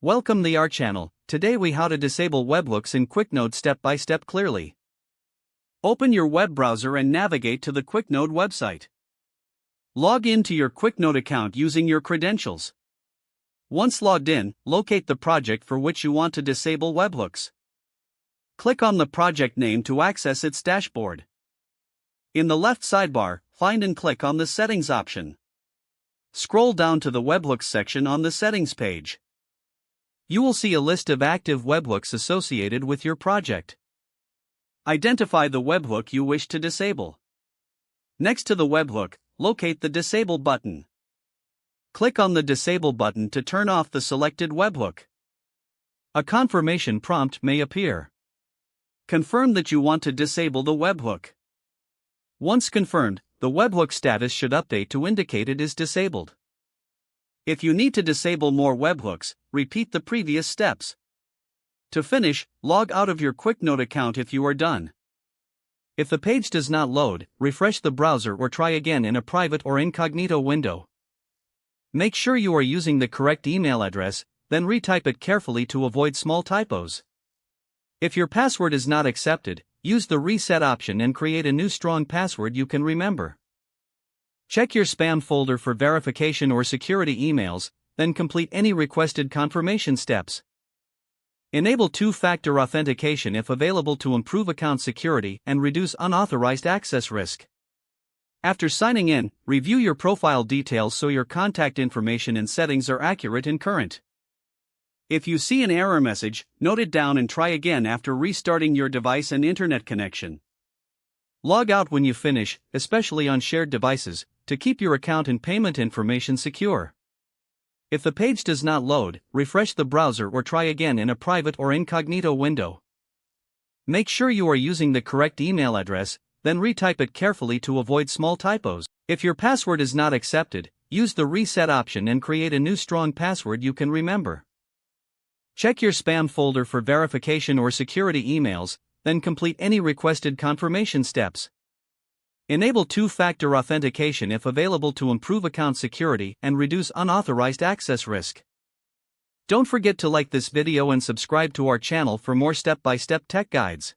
Welcome to our channel. Today we how to disable webhooks in QuickNode step by step clearly. Open your web browser and navigate to the QuickNode website. Log in to your QuickNode account using your credentials. Once logged in, locate the project for which you want to disable webhooks. Click on the project name to access its dashboard. In the left sidebar, find and click on the Settings option. Scroll down to the Webhooks section on the Settings page. You will see a list of active webhooks associated with your project. Identify the webhook you wish to disable. Next to the webhook, locate the Disable button. Click on the Disable button to turn off the selected webhook. A confirmation prompt may appear. Confirm that you want to disable the webhook. Once confirmed, the webhook status should update to indicate it is disabled. If you need to disable more webhooks, repeat the previous steps. To finish, log out of your QuickNode account if you are done. If the page does not load, refresh the browser or try again in a private or incognito window. Make sure you are using the correct email address, then retype it carefully to avoid small typos. If your password is not accepted, use the reset option and create a new strong password you can remember. Check your spam folder for verification or security emails, then complete any requested confirmation steps. Enable two-factor authentication if available to improve account security and reduce unauthorized access risk. After signing in, review your profile details so your contact information and settings are accurate and current. If you see an error message, note it down and try again after restarting your device and internet connection. Log out when you finish, especially on shared devices, to keep your account and payment information secure. If the page does not load, refresh the browser or try again in a private or incognito window. Make sure you are using the correct email address, then retype it carefully to avoid small typos. If your password is not accepted, use the reset option and create a new strong password you can remember. Check your spam folder for verification or security emails, then complete any requested confirmation steps. Enable two-factor authentication if available to improve account security and reduce unauthorized access risk. Don't forget to like this video and subscribe to our channel for more step-by-step tech guides.